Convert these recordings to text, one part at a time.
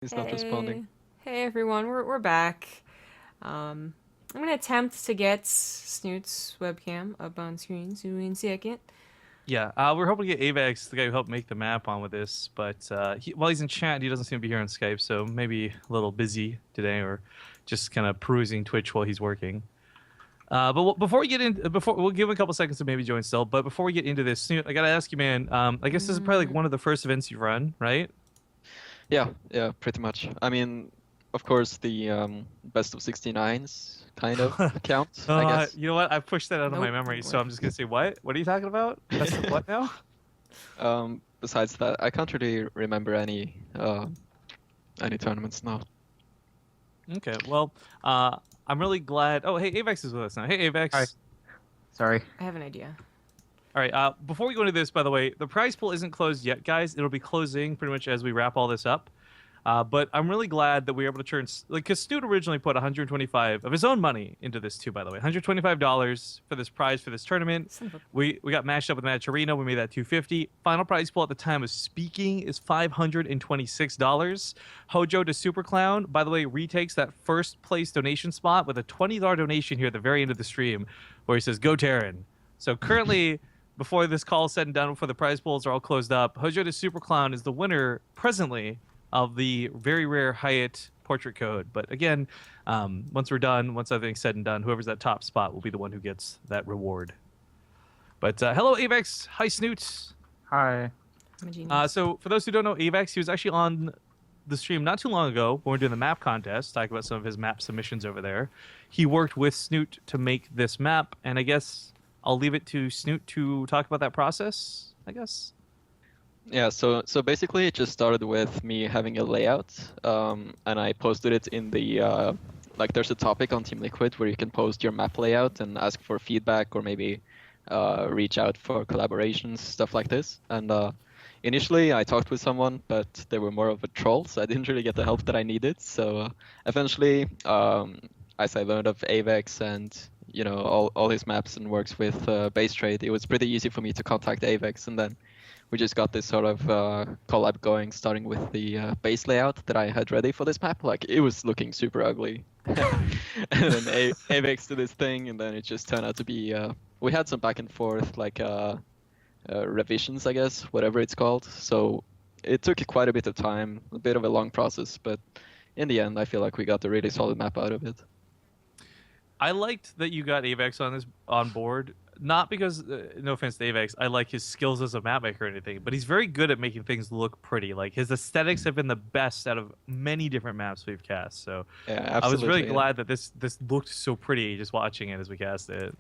He's not responding. Hey, hey everyone, we're back. I'm gonna attempt to get Snoot's webcam up on screen so we can see it. Yeah, we're hoping to get Avex, the guy who helped make the map, on with this, but while he's in chat, he doesn't seem to be here on Skype, so maybe a little busy today, or just kind of perusing Twitch while he's working. Before we get in, before we'll give him a couple seconds to maybe join still. But before we get into this, Snoot, I gotta ask you, man. I guess this is probably like one of the first events you've run, right? Yeah, pretty much. I mean, of course, the best of 69s kind of count, I guess. You know what? I pushed that out of my Nope. memory, so I'm just gonna say, what? What are you talking about? That's the what now? Besides that, I can't really remember any tournaments now. Okay, well, I'm really glad. Oh, hey, Avex is with us now. Hey, Avex. Hi. Sorry. I have an idea. All right. Before we go into this, by the way, the prize pool isn't closed yet, guys. It'll be closing pretty much as we wrap all this up. But I'm really glad that we were able to turn, like, because Snoot originally put 125 of his own money into this too. By the way, $125 for this prize for this tournament. We got matched up with Match Arena. We made that 250. Final prize pool at the time of speaking is $526. Hojo to Super Clown, by the way, retakes that first place donation spot with a $20 donation here at the very end of the stream, where he says, "Go Terran." So currently. Before this call is said and done, before the prize pools are all closed up, Hojo to Super Clown is the winner presently of the very rare Hyatt portrait code. But again, once we're done, once everything's said and done, whoever's that top spot will be the one who gets that reward. But hello, Avex. Hi, Snoot. Hi. I'm a genius. So for those who don't know Avex, he was actually on the stream not too long ago when we were doing the map contest, talking about some of his map submissions over there. He worked with Snoot to make this map, and I guess I'll leave it to Snoot to talk about that process, I guess. Yeah, so basically it just started with me having a layout, and I posted it in the like there's a topic on Team Liquid where you can post your map layout and ask for feedback or maybe reach out for collaborations, stuff like this. And initially I talked with someone, but they were more of a troll, so I didn't really get the help that I needed. So eventually, as I learned of Avex and all his maps and works with BaseTrade, it was pretty easy for me to contact Avex, and then we just got this sort of collab going, starting with the base layout that I had ready for this map. Like, it was looking super ugly. And then Avex did this thing, and then it just turned out to be... we had some back and forth, like revisions, I guess, whatever it's called. So it took quite a bit of time, a bit of a long process, but in the end, I feel like we got a really solid map out of it. I liked that you got Avex on board, not because, no offense to Avex, I like his skills as a map maker or anything, but he's very good at making things look pretty. Like, his aesthetics have been the best out of many different maps we've cast. So Yeah, I was really absolutely, glad that this looked so pretty just watching it as we cast it.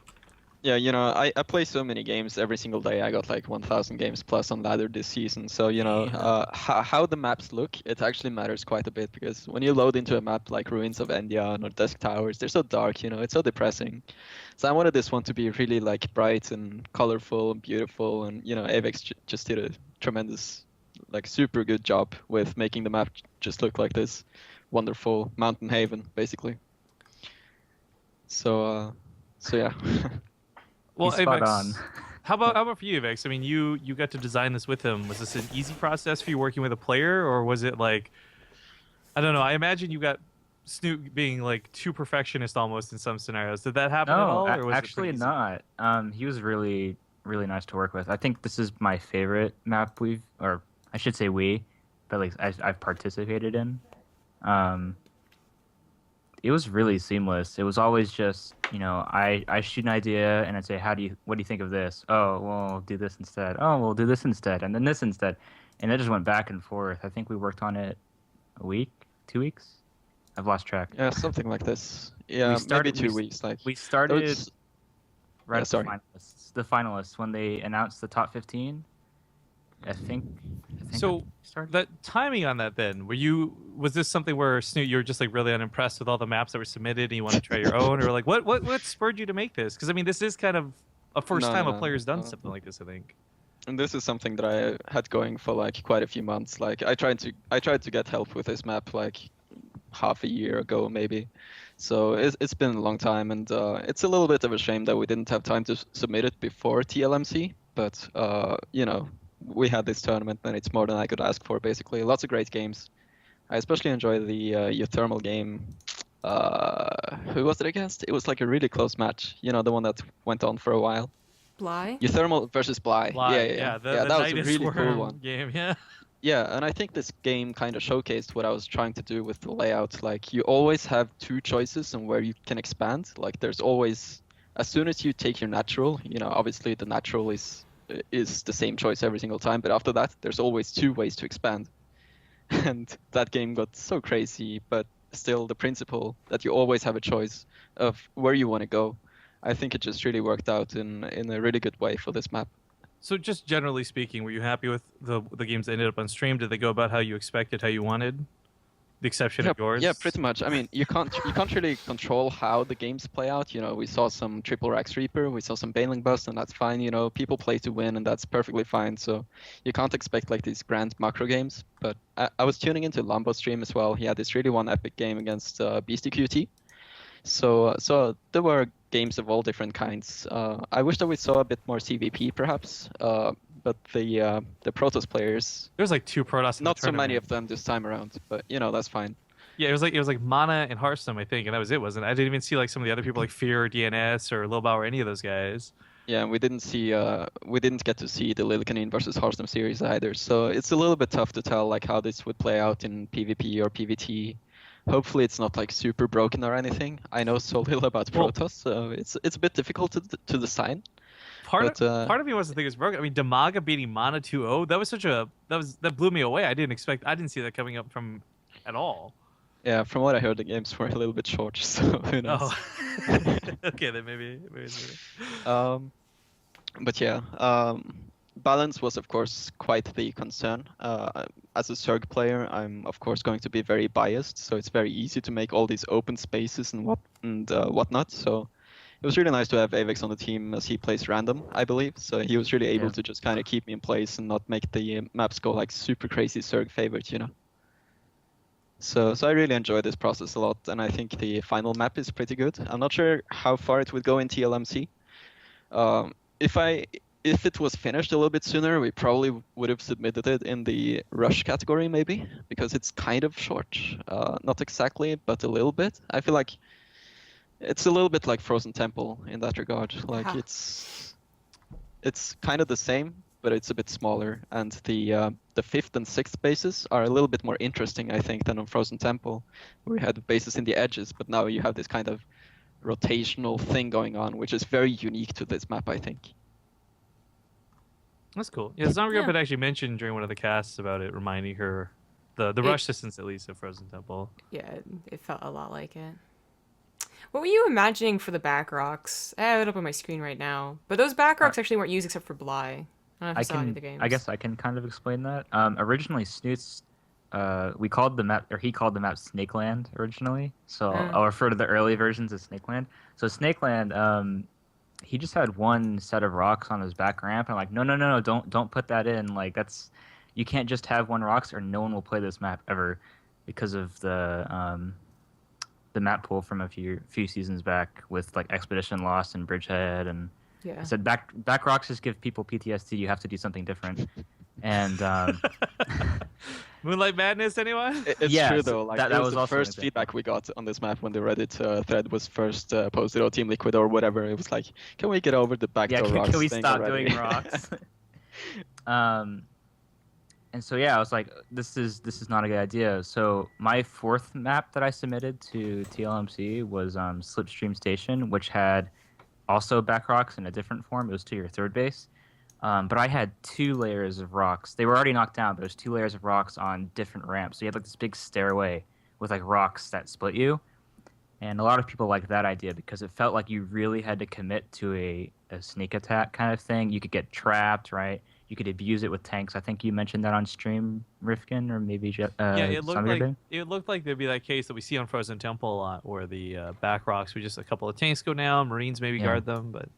Yeah, I play so many games every single day. I got like 1,000 games plus on ladder this season. So, how the maps look, it actually matters quite a bit, because when you load into a map like Ruins of Endian or Dusk Towers, they're so dark, it's so depressing. So I wanted this one to be really like bright and colorful and beautiful. And, Avex just did a tremendous, like super good job with making the map just look like this wonderful mountain haven, basically. So yeah. Well, He's spot Avex, on. how about for you, Avex? I mean, you got to design this with him. Was this an easy process for you working with a player, or was it like, I don't know. I imagine you got Snoot being like too perfectionist almost in some scenarios. Did that happen at No, all, or was it actually pretty easy? not. He was really, really nice to work with. I think this is my favorite map or I should say but like I've participated in. Um, it was really seamless. It was always just, I shoot an idea and I'd say, what do you think of this? Oh, well, do this instead. Oh, we'll do this instead, and then this instead, and it just went back and forth. I think we worked on it a week, 2 weeks. I've lost track. Yeah, something like this. Yeah, maybe 2 weeks. Like We started was- right Yeah, at sorry. the finalists when they announced the top 15. I think So we started. that timing on that then, was this something where Snoot, you were just like really unimpressed with all the maps that were submitted and you want to try your own, or like what spurred you to make this? Because I mean, this is kind of a first No, time no, a player's done no. something like this, I think. And this is something that I had going for like quite a few months. Like I tried to get help with this map like half a year ago maybe. So it's been a long time, and it's a little bit of a shame that we didn't have time to submit it before TLMC. But we had this tournament, and it's more than I could ask for. Basically, lots of great games. I especially enjoy the Euthermal game. Who was it against? It was like a really close match. You know, the one that went on for a while. Bly? Euthermal versus Bly. Bly, Yeah. the That was a Nidus really cool Worm one. game, yeah. Yeah, and I think this game kind of showcased what I was trying to do with the layout. Like, you always have two choices on where you can expand. Like, there's always, as soon as you take your natural, you know, obviously the natural is the same choice every single time, but after that, there's always two ways to expand. And that game got so crazy, but still the principle that you always have a choice of where you want to go, I think it just really worked out in a really good way for this map. So just generally speaking, were you happy with the games that ended up on stream? Did they go about how you expected, how you wanted? The exception of yours? Yeah, pretty much. I mean, you can't really control how the games play out. You know, we saw some triple Rax Reaper, we saw some Baneling Bust, and that's fine. You know, people play to win, and that's perfectly fine. So you can't expect like these grand macro games. But I was tuning into Lambo's stream as well. He had this really one epic game against Beastie QT. So there were games of all different kinds. I wish that we saw a bit more CVP perhaps. But the Protoss players, There's like 2 Protoss in not the so many tournament. of them this time around. But you know, that's fine. Yeah, it was like Mana and Hearthstone, I think, and that was it, wasn't it? I didn't even see like some of the other people like Fear or DNS or Lilbao or any of those guys. Yeah, and we didn't get to see the Lilkanine versus Hearthstone series either. So it's a little bit tough to tell like how this would play out in PvP or PvT. Hopefully it's not like super broken or anything. I know so little about Well- Protoss, so it's a bit difficult to decide. Part But, of me wants to think it's broken. I mean, Damaga beating Mana 2-0, that blew me away. I didn't see that coming up from at all. Yeah, from what I heard, the games were a little bit short, so who knows. Oh. Okay, then maybe. But yeah, balance was of course quite the concern. As a Zerg player, I'm of course going to be very biased, so it's very easy to make all these open spaces and whatnot. So it was really nice to have Avex on the team as he plays random, I believe. So he was really able Yeah. to just kind of keep me in place and not make the maps go like super crazy Zerg favorite, you know. So I really enjoyed this process a lot, and I think the final map is pretty good. I'm not sure how far it would go in TLMC. If it was finished a little bit sooner, we probably would have submitted it in the rush category maybe, because it's kind of short. Not exactly, but a little bit. I feel like it's a little bit like Frozen Temple in that regard. Like Huh. it's kind of the same, but it's a bit smaller, and the 5th and 6th bases are a little bit more interesting, I think, than on Frozen Temple, where we had bases in the edges, but now you have this kind of rotational thing going on, which is very unique to this map, I think. That's cool. Yeah, Zombie Yeah. had actually mentioned during one of the casts about it, reminding her the rush distance at least of Frozen Temple. Yeah, it felt a lot like it. What were you imagining for the back rocks? I have it up on my screen right now. But those back rocks actually weren't used except for Bly. I don't know if you saw any of the games. I guess I can kind of explain that. Originally, Snute's, we called the map, or he called the map Snakeland originally. So I'll refer to the early versions of Snakeland. So Snakeland, he just had one set of rocks on his back ramp. And I'm like, no, don't put that in. Like you can't just have one rocks, or no one will play this map ever, because of the map pool from a few seasons back with like Expedition Lost and Bridgehead, and Yeah. I said back rocks just give people PTSD. You have to do something different. And Moonlight Madness, anyone? It's Yes, true though. Like that it was was the also an first example. feedback we got on this map when the Reddit thread was first posted, or Team Liquid or whatever. It was like, can we get over the backdoor yeah, rocks can we thing stop already? doing rocks? And so yeah, I was like, this is not a good idea. So my 4th map that I submitted to TLMC was Slipstream Station, which had also back rocks in a different form. It was to your 3rd base. But I had 2 layers of rocks. They were already knocked down, but there's 2 layers of rocks on different ramps. So you had like this big stairway with like rocks that split you. And a lot of people liked that idea because it felt like you really had to commit to a sneak attack kind of thing. You could get trapped, right? You could abuse it with tanks. I think you mentioned that on stream, Rifkin, or maybe Yeah, it looked Zombie like did. there'd be that case that we see on Frozen Temple a lot, where the back rocks, we just a couple of tanks go down, Marines maybe Yeah. guard them, but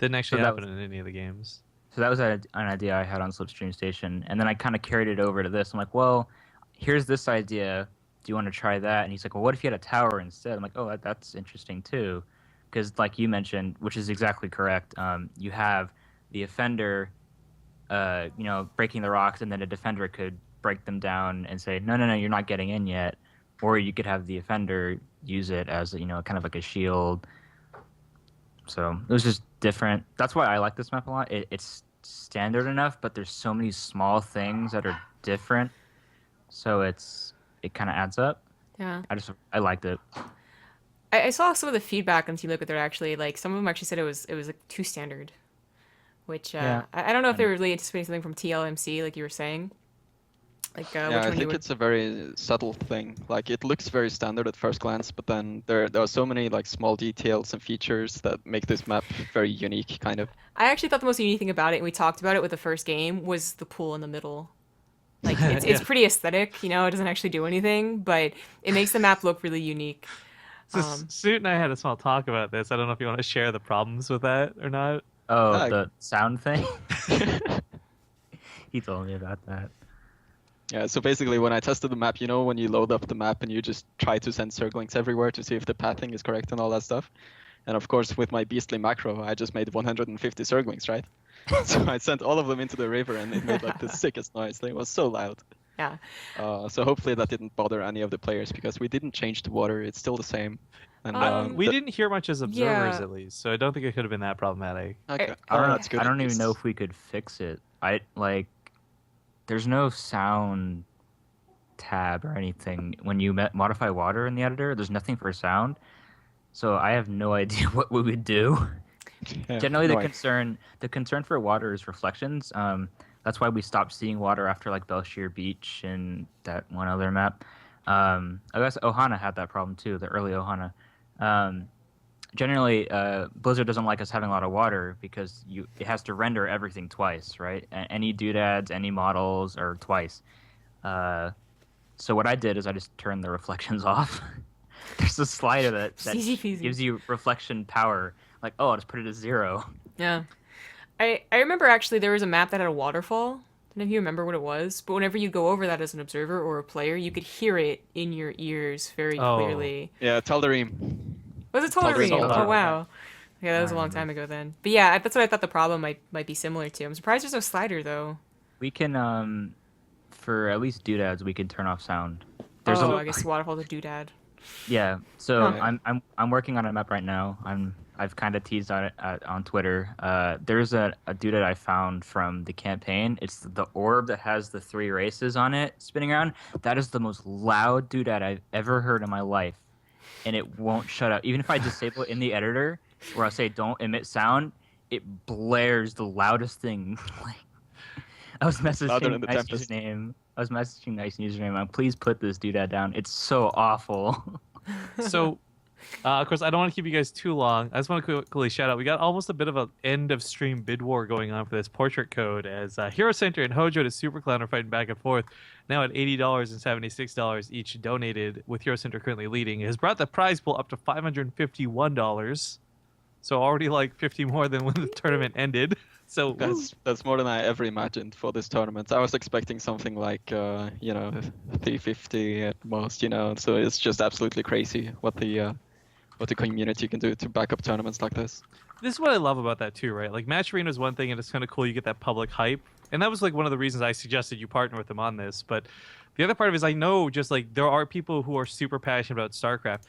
didn't actually that happen in any of the games. So that was an idea I had on Slipstream Station, and then I kind of carried it over to this. I'm like, well, here's this idea. Do you want to try that? And he's like, well, what if you had a tower instead? I'm like, oh, that's interesting too, because like you mentioned, which is exactly correct. You have the offender, breaking the rocks, and then a defender could break them down and say, no, you're not getting in yet. Or you could have the offender use it as, kind of like a shield. So it was just different. That's why I like this map a lot. It's standard enough, but there's so many small things that are different. So it kind of adds up. Yeah. I liked it. I saw some of the feedback on Team Liquid. They're actually like some of them actually said it was like too standard, which I don't know if they were really anticipating something from TLMC like you were saying. Like Yeah, I think it's a very subtle thing. Like it looks very standard at first glance, but then there are so many like small details and features that make this map very unique, kind of. I actually thought the most unique thing about it, and we talked about it with the first game, was the pool in the middle. Like it's pretty aesthetic, it doesn't actually do anything, but it makes the map look really unique. So Snute and I had a small talk about this. I don't know if you want to share the problems with that or not. Oh, the sound thing? He told me about that. Yeah, so basically when I tested the map, when you load up the map and you just try to send circlings everywhere to see if the pathing is correct and all that stuff. And of course, with my beastly macro, I just made 150 circlings, right? So I sent all of them into the river and it made like the sickest noise. It was so loud. Yeah. So hopefully that didn't bother any of the players because we didn't change the water. It's still the same. And we didn't hear much as observers, at least, so I don't think it could have been that problematic. Okay. I don't even know if we could fix it. There's no sound tab or anything when you modify water in the editor. There's nothing for sound, so I have no idea what we would do. Yeah, Generally, the concern for water is reflections. That's why we stopped seeing water after like Belshire Beach and that one other map. I guess Ohana had that problem too, the early Ohana. Generally, Blizzard doesn't like us having a lot of water because it has to render everything twice, right? Any doodads, any models, or twice. So what I did is I just turned the reflections off. There's a slider that gives you reflection power. Like, I'll just put it at 0. Yeah. I remember actually there was a map that had a waterfall. I don't know if you remember what it was, but whenever you go over that as an observer or a player, you could hear it in your ears very clearly. Yeah, Tal'Darim. Was it Tal'Darim? Tal'Darim. Oh, wow. Yeah, that was a long time ago then. But yeah, that's what I thought the problem might be similar to. I'm surprised there's no slider, though. We can, for at least doodads, we can turn off sound. I guess waterfall to doodad. Yeah, so Huh. I'm working on a map right now. I've kind of teased on it on Twitter. There's a doodad I found from the campaign. It's the orb that has the 3 races on it spinning around. That is the most loud doodad I've ever heard in my life, and it won't shut up. Even if I disable it in the editor, where I say don't emit sound, it blares the loudest thing. I was messaging nice username. Please put this doodad down. It's so awful. So, of course, I don't want to keep you guys too long. I just want to quickly shout out. We got almost a bit of an end of stream bid war going on for this portrait code as Hero Center and Hojo to Super Clown are fighting back and forth. Now at $80 and $76 each donated, with Hero Center currently leading. It has brought the prize pool up to $551. So already like 50 more than when the tournament ended. So that's more than I ever imagined for this tournament. I was expecting something like 350 at most, So it's just absolutely crazy what the community can do to back up tournaments like this. This is what I love about that too, right? Like Match Arena is one thing, and it's kind of cool. You get that public hype, and that was like one of the reasons I suggested you partner with them on this. But the other part of it is I know just like there are people who are super passionate about StarCraft.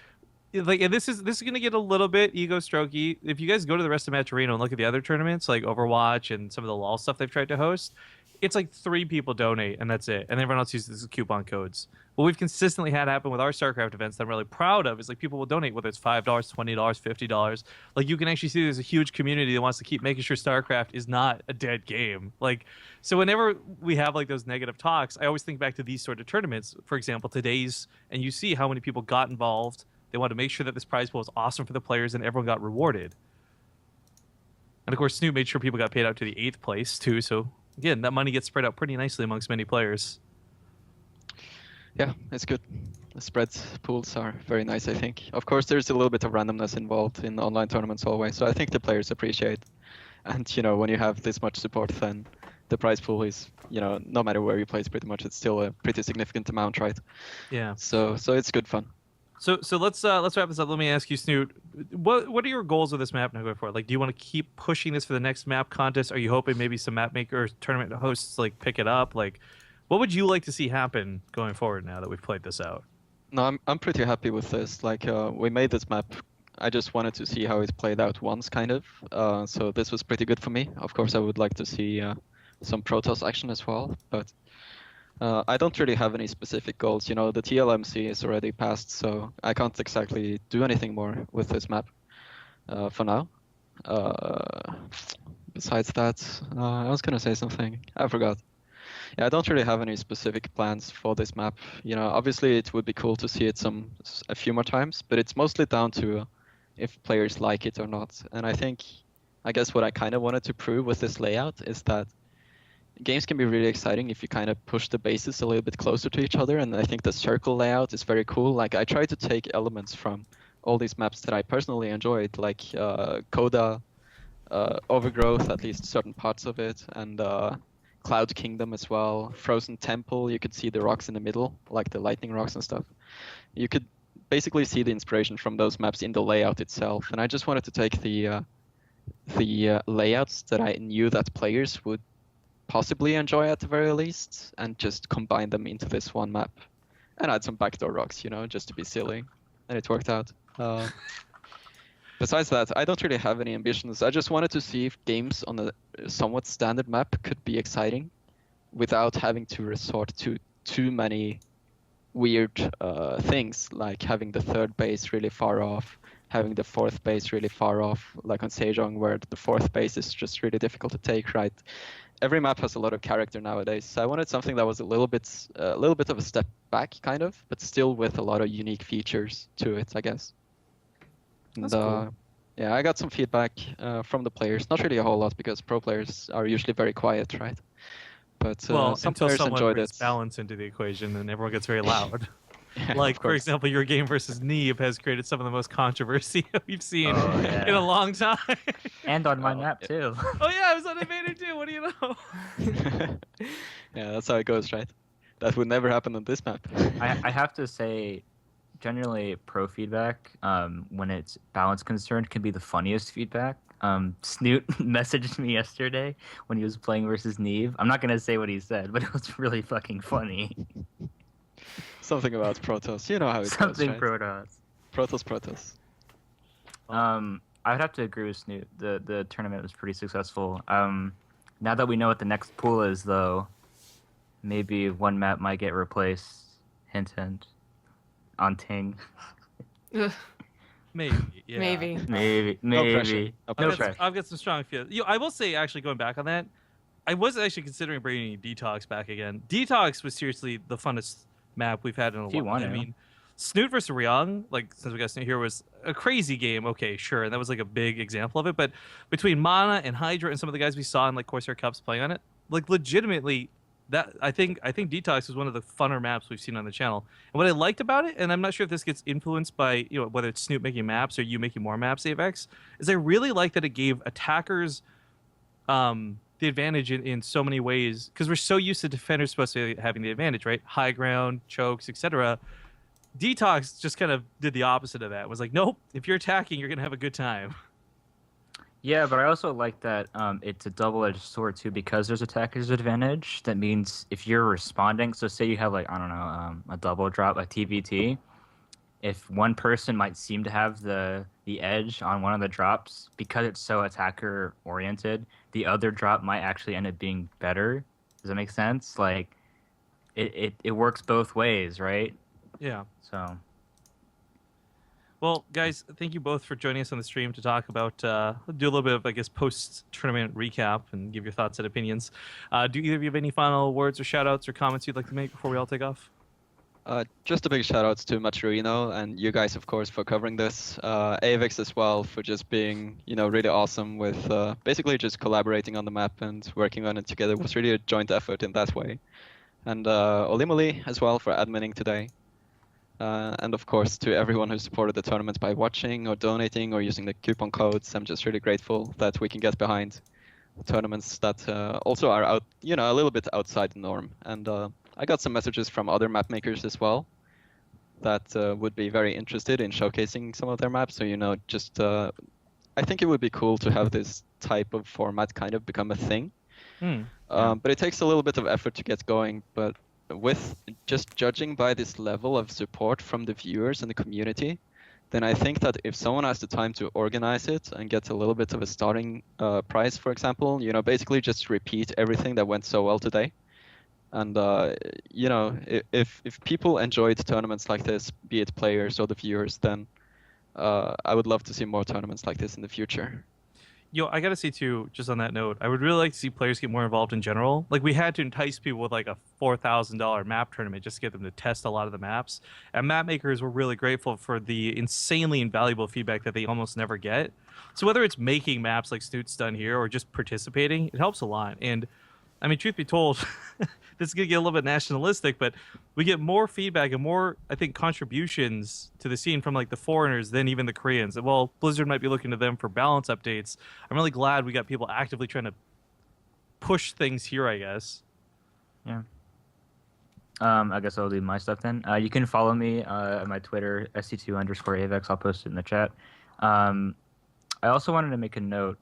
Like, and this is gonna get a little bit ego strokey. If you guys go to the rest of Match Arena and look at the other tournaments like Overwatch and some of the LoL stuff they've tried to host, it's like 3 people donate and that's it, and everyone else uses coupon codes. What we've consistently had happen with our StarCraft events that I'm really proud of is like people will donate, whether it's $5, $20, $50. Like you can actually see there's a huge community that wants to keep making sure StarCraft is not a dead game. Like, so whenever we have like those negative talks, I always think back to these sort of tournaments. For example, today's, and you see how many people got involved. They wanted to make sure that this prize pool was awesome for the players and everyone got rewarded. And of course, Snute made sure people got paid out to the 8th place too. So again, that money gets spread out pretty nicely amongst many players. Yeah, it's good. The spread pools are very nice, I think. Of course, there's a little bit of randomness involved in online tournaments always, so I think the players appreciate. And, when you have this much support, then the prize pool is, no matter where you place pretty much, it's still a pretty significant amount, right? Yeah. So it's good fun. So let's wrap this up. Let me ask you, Snute, what are your goals with this map now going forward? Like, do you want to keep pushing this for the next map contest? Are you hoping maybe some map maker or tournament hosts like pick it up? Like, What would you like to see happen going forward now that we've played this out? No, I'm pretty happy with this. Like, we made this map. I just wanted to see how it played out once, kind of. So this was pretty good for me. Of course, I would like to see some Protoss action as well, but I don't really have any specific goals. You know, the TLMC is already passed, so I can't exactly do anything more with this map for now. Besides that, I was gonna say something. I forgot. Yeah, I don't really have any specific plans for this map. You know, obviously it would be cool to see it a few more times, but it's mostly down to if players like it or not. And I guess what I kind of wanted to prove with this layout is that games can be really exciting if you kind of push the bases a little bit closer to each other. And I think the circle layout is very cool. Like, I try to take elements from all these maps that I personally enjoyed, like Coda, Overgrowth, at least certain parts of it, and Cloud Kingdom as well. Frozen Temple, you could see the rocks in the middle, like the lightning rocks and stuff. You could basically see the inspiration from those maps in the layout itself. And I just wanted to take the layouts that I knew that players would possibly enjoy at the very least, and just combine them into this one map. And add some backdoor rocks, you know, just to be silly. And it worked out. Besides that, I don't really have any ambitions. I just wanted to see if games on a somewhat standard map could be exciting without having to resort to too many weird things, like having the third base really far off, having the fourth base really far off, like on Sejong, where the fourth base is just really difficult to take, right? Every map has a lot of character nowadays, so I wanted something that was a little bit of a step back, kind of, but still with a lot of unique features to it, I guess. That's And, cool. yeah, I got some feedback from the players. Not really a whole lot, because pro players are usually very quiet, right? But Well, some until players someone enjoyed brings it. balance into the equation, and everyone gets very loud. Yeah, Like, of for course. example, your game versus Neeb has created some of the most controversy we've seen Oh, yeah. in a long time. And on my Oh, map yeah. too. Oh yeah, I was on Invader too. What do you know? Yeah, that's how it goes, right? That would never happen on this map. I have to say, generally, pro feedback, when it's balance concerned, can be the funniest feedback. Snute messaged me yesterday when he was playing versus Neve. I'm not gonna say what he said, but it was really fucking funny. Something about Protoss. You know how it Something goes, right? Protoss. Protoss. I would have to agree with Snute. The tournament was pretty successful. Now that we know what the next pool is, though, maybe one map might get replaced. Hint, hint. On Ting. Ugh, Maybe. Yeah. maybe. Maybe. No Maybe. pressure. No pressure. I've got some strong feelings. I will say, actually, going back on that, I was actually considering bringing Detox back again. Detox was seriously the funnest map we've had in a If you while. want I to. mean, Snute versus Ryong, like, since we got Snute here, was a crazy game. Okay, sure, and that was like a big example of it. But between Mana and Hydra and some of the guys we saw in like Corsair Cups playing on it, like legitimately, that I think Detox is one of the funner maps we've seen on the channel. And what I liked about it, and I'm not sure if this gets influenced by whether it's Snute making maps or you making more maps, Avex, is I really like that it gave attackers the advantage in so many ways, because we're so used to defenders supposed to be having the advantage, right? High ground, chokes, etc. Detox just kind of did the opposite of that. It was like, nope, if you're attacking, you're gonna have a good time. Yeah, but I also like that it's a double-edged sword too, because there's attacker's advantage. That means if you're responding, so say you have like, I don't know, a double drop, a TVT. If one person might seem to have the edge on one of the drops, because it's so attacker oriented, the other drop might actually end up being better. Does that make sense? Like, it works both ways, right? Yeah. So Well, guys, thank you both for joining us on the stream to talk about, do a little bit of, I guess, post-tournament recap and give your thoughts and opinions. Do either of you have any final words or shout-outs or comments you'd like to make before we all take off? Just a big shout outs to Maturino and you guys, of course, for covering this. Avex as well for just being, really awesome with basically just collaborating on the map and working on it together. It was really a joint effort in that way. And Olimoli as well for adminning today. And of course, to everyone who supported the tournament by watching or donating or using the coupon codes. I'm just really grateful that we can get behind tournaments that also are out, a little bit outside the norm. And I got some messages from other map makers as well that would be very interested in showcasing some of their maps. So, just I think it would be cool to have this type of format kind of become a thing. But it takes a little bit of effort to get going. But with just judging by this level of support from the viewers and the community, then I think that if someone has the time to organize it and get a little bit of a starting price, for example, basically just repeat everything that went so well today. And if people enjoyed tournaments like this, be it players or the viewers, then I would love to see more tournaments like this in the future. Yo, I gotta say too, just on that note, I would really like to see players get more involved in general. Like we had to entice people with like a $4,000 map tournament just to get them to test a lot of the maps. And map makers were really grateful for the insanely invaluable feedback that they almost never get. So whether it's making maps like Snute's done here or just participating, it helps a lot. And I mean, truth be told, this is going to get a little bit nationalistic, but we get more feedback and more, I think, contributions to the scene from like the foreigners than even the Koreans. Well, Blizzard might be looking to them for balance updates. I'm really glad we got people actively trying to push things here, I guess. Yeah. I guess I'll do my stuff then. You can follow me on my Twitter, SC2_Avex. I'll post it in the chat. I also wanted to make a note.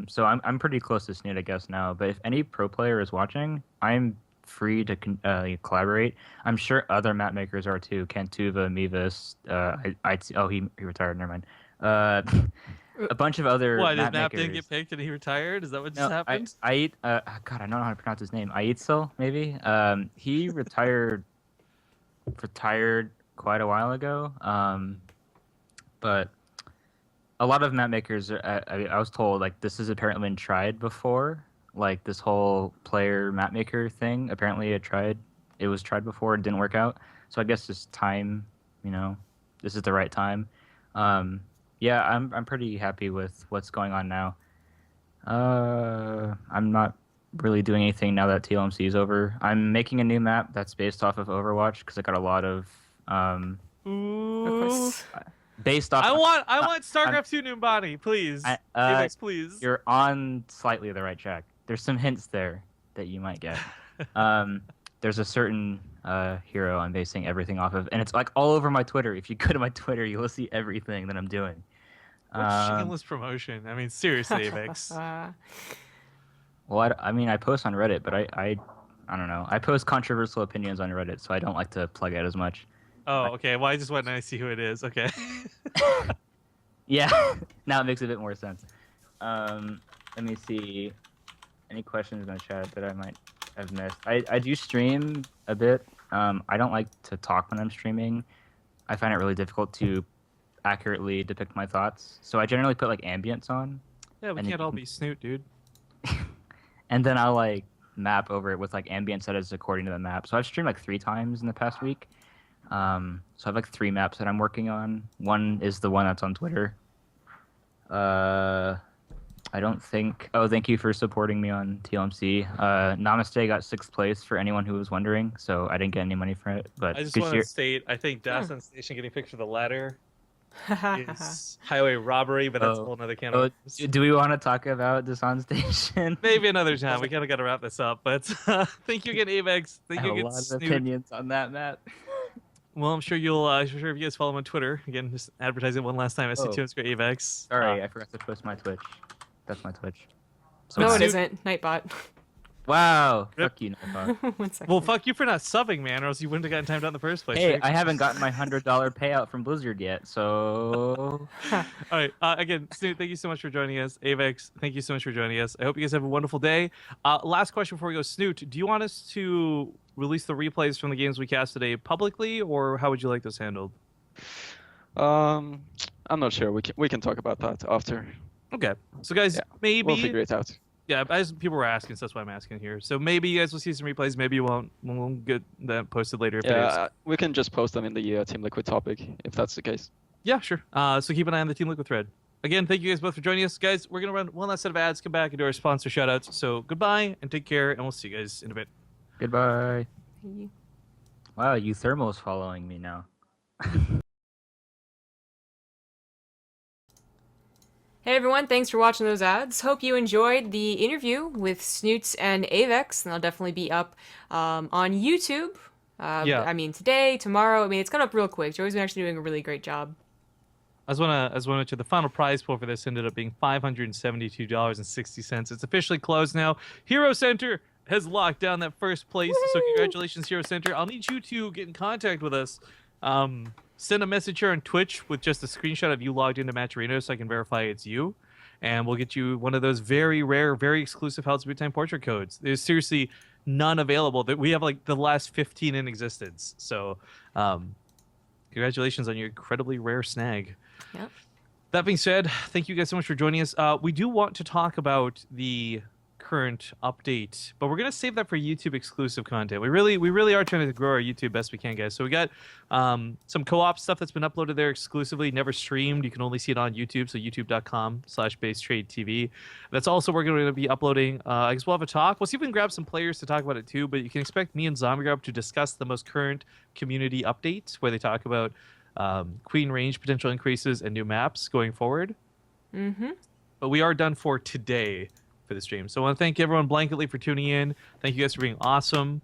So I'm pretty close to Snute, I guess, now. But if any pro player is watching, I'm free to collaborate. I'm sure other map makers are too. Kentuva, Mevis, he retired. Never mind. A bunch of other What, his map map makers. didn't get picked and he retired? Is that what just happened? God, I don't know how to pronounce his name. Aitzel, maybe. He retired quite a while ago. But a lot of map makers, I was told, like, this has apparently been tried before. Like, this whole player map maker thing, apparently it was tried before, it didn't work out. So I guess it's time, this is the right time. Yeah, I'm pretty happy with what's going on now. I'm not really doing anything now that TLMC is over. I'm making a new map that's based off of Overwatch because I got a lot of based off. I want StarCraft 2 Numbani, please. Avex, please. You're on slightly the right track. There's some hints there that you might get. There's a certain hero I'm basing everything off of, and it's like all over my Twitter. If you go to my Twitter, you'll see everything that I'm doing. What shameless promotion. I mean, seriously, Avex. Well, I post on Reddit, but I don't know. I post controversial opinions on Reddit, so I don't like to plug it as much. Oh, okay. Well, I just went and I see who it is. Okay. Yeah, now it makes a bit more sense. Let me see. Any questions in the chat that I might have missed? I do stream a bit. I don't like to talk when I'm streaming. I find it really difficult to accurately depict my thoughts. So I generally put like ambience on. Yeah, we can't all be Snute, dude. And then I'll like map over it with like ambience that is according to the map. So I've streamed like 3 times in the past week. So I have like 3 maps that I'm working on. One is the one that's on Twitter. I don't think... Oh, thank you for supporting me on TLMC. Namaste got 6th place for anyone who was wondering, so I didn't get any money for it. But I just want to state, I think Dasan Station getting picked for the ladder is highway robbery, but that's a whole other can of worms. Do we want to talk about Dasan Station? Maybe another time. We kind of got to wrap this up. But thank you again, Avex. Thank you again, a lot Snute. of opinions on that map. Well, I'm sure if you guys follow him on Twitter, again, just advertising one last time. SC2_Avex. Sorry, I forgot to post my Twitch. That's my Twitch. So No, it isn't. Nightbot. Wow. Yep. Fuck you, Nightbot. 1 second. Well, fuck you for not subbing, man, or else you wouldn't have gotten timed out in the first place. Hey, right? I haven't gotten my $100 payout from Blizzard yet, so... All right. Again, Snute, thank you so much for joining us. Avex, thank you so much for joining us. I hope you guys have a wonderful day. Last question before we go. Snute, do you want us to release the replays from the games we cast today publicly, or how would you like this handled? I'm not sure. We can talk about that after. Okay. So, guys, maybe... We'll figure it out. Yeah, as people were asking, so that's why I'm asking here. So maybe you guys will see some replays, maybe you won't. We'll get that posted later. If we can just post them in the Team Liquid topic, if that's the case. Yeah, sure. So keep an eye on the Team Liquid thread. Again, thank you guys both for joining us. Guys, we're going to run one last set of ads, come back and do our sponsor shoutouts. So goodbye and take care, and we'll see you guys in a bit. Goodbye. Wow, Euthermal's following me now. Hey everyone, thanks for watching those ads. Hope you enjoyed the interview with Snutes and Avex, and they'll definitely be up on YouTube. Yeah. I mean, today, tomorrow. I mean, it's gone up real quick. Joey's been actually doing a really great job. As want to mention, the final prize pool for this ended up being $572.60. It's officially closed now. Hero Center has locked down that first place. Woo! So congratulations, Hero Center. I'll need you to get in contact with us. Send a message here on Twitch with just a screenshot of you logged into Matcherino so I can verify it's you. And we'll get you one of those very rare, very exclusive House of Boot Time portrait codes. There's seriously none available. That we have like the last 15 in existence. So congratulations on your incredibly rare snag. Yep. That being said, thank you guys so much for joining us. We do want to talk about the current update, but we're gonna save that for YouTube exclusive content. We really are trying to grow our YouTube best we can, guys. So we got some co-op stuff that's been uploaded there exclusively, never streamed. You can only see it on YouTube, so youtube.com/BaseTradeTV. That's also we're going to be uploading. I guess we'll have a talk. We'll see if we can grab some players to talk about it too. But you can expect me and ZombieGrub to discuss the most current community updates, where they talk about Queen range potential increases and new maps going forward. Mm-hmm. But we are done for today for the stream. So I want to thank everyone blanketly for tuning in. Thank you guys for being awesome.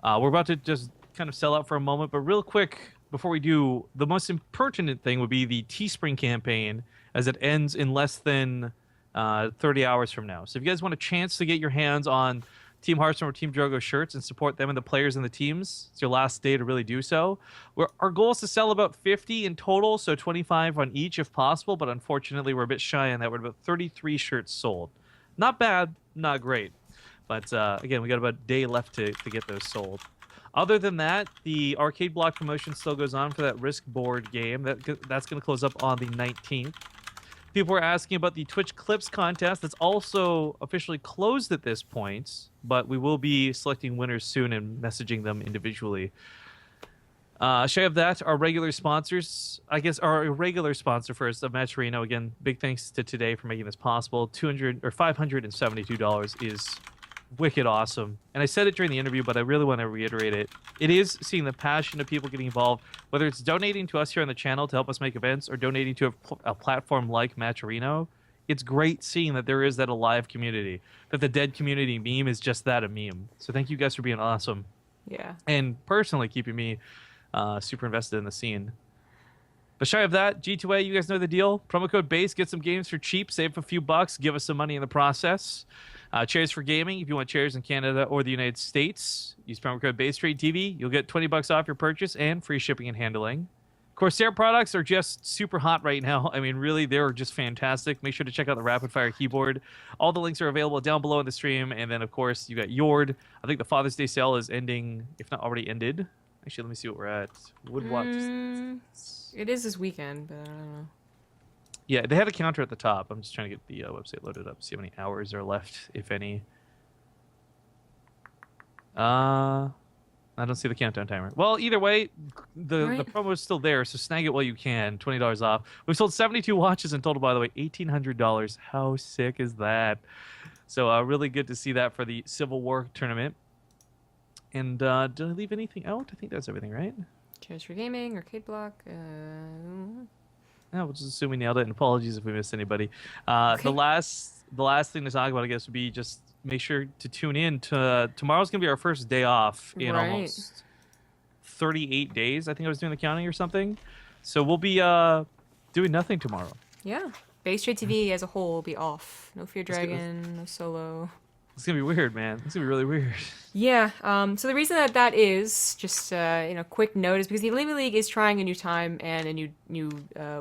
We're about to just kind of sell out for a moment, but real quick before we do, the most pertinent thing would be the Teespring campaign, as it ends in less than 30 hours from now. So if you guys want a chance to get your hands on Team Hearthstone or Team Drogo shirts and support them and the players and the teams, it's your last day to really do so. Our goal is to sell about 50 in total, so 25 on each if possible, but unfortunately we're a bit shy on that. We're about 33 shirts sold. Not bad, not great. But again, we got about a day left to get those sold. Other than that, the arcade block promotion still goes on for that Risk board game. That's going to close up on the 19th. People were asking about the Twitch Clips contest. That's also officially closed at this point, but we will be selecting winners soon and messaging them individually. Shy of that, our regular sponsors, I guess our regular sponsor first of Matcherino, again, big thanks to Today for making this possible. $572 is wicked awesome. And I said it during the interview, but I really want to reiterate it. It is seeing the passion of people getting involved, whether it's donating to us here on the channel to help us make events or donating to a platform like Matcherino. It's great seeing that there is that alive community, that the dead community meme is just that, a meme. So thank you guys for being awesome. Yeah. And personally keeping me super invested in the scene. But shy of that, G2A, you guys know the deal. Promo code BASE, get some games for cheap, save a few bucks, give us some money in the process. Chairs for gaming, if you want chairs in Canada or the United States, use promo code BaseTradeTV. You'll get 20 bucks off your purchase and free shipping and handling. Corsair products are just super hot right now. I mean, really, they're just fantastic. Make sure to check out the Rapid Fire keyboard. All the links are available down below in the stream. And then, of course, you got Yord. I think the Father's Day sale is ending, if not already ended. Actually, let me see what we're at. Woodwatch. It is this weekend, but I don't know. Yeah, they have a counter at the top. I'm just trying to get the website loaded up, see how many hours are left, if any. I don't see the countdown timer. Well, either way, the promo is still there, so snag it while you can. $20 off. We've sold 72 watches in total, by the way. $1,800. How sick is that? So really good to see that for the Civil War tournament. And did I leave anything out? I think that's everything, right? Chairs for gaming, arcade block. Yeah, we'll just assume we nailed it. And apologies if we missed anybody. Okay. The last thing to talk about, I guess, would be just make sure to tune in to tomorrow's gonna be our first day off in almost 38 days. I think I was doing the counting or something. So we'll be doing nothing tomorrow. Yeah, BaseTradeTV as a whole will be off. No Fear Dragon, no solo. It's gonna be weird, man. It's gonna be really weird. Yeah. So the reason that is just quick note is because the Elite League is trying a new time and a new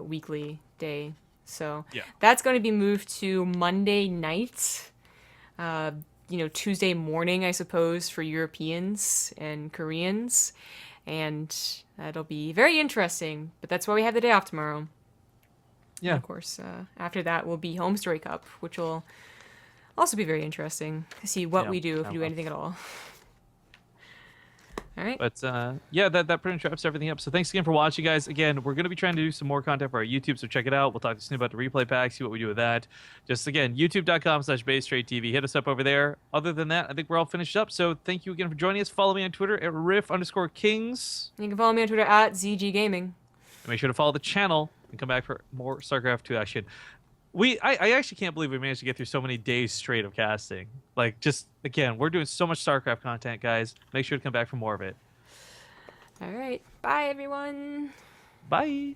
weekly day. So that's going to be moved to Monday night. Tuesday morning, I suppose, for Europeans and Koreans, and that'll be very interesting. But that's why we have the day off tomorrow. Yeah. And of course, after that will be Home Story Cup, which will also be very interesting to see what we do, if we do anything at all. All right. But that pretty much wraps everything up. So thanks again for watching, guys. Again, we're going to be trying to do some more content for our YouTube, so check it out. We'll talk to Snute about the replay pack, see what we do with that. Just again, youtube.com/BaseTradeTV. Hit us up over there. Other than that, I think we're all finished up. So thank you again for joining us. Follow me on Twitter at riff_kings. You can follow me on Twitter at ZGGaming. And make sure to follow the channel and come back for more StarCraft 2 action. I actually can't believe we managed to get through so many days straight of casting. Like, just, again, we're doing so much StarCraft content, guys. Make sure to come back for more of it. All right. Bye, everyone. Bye.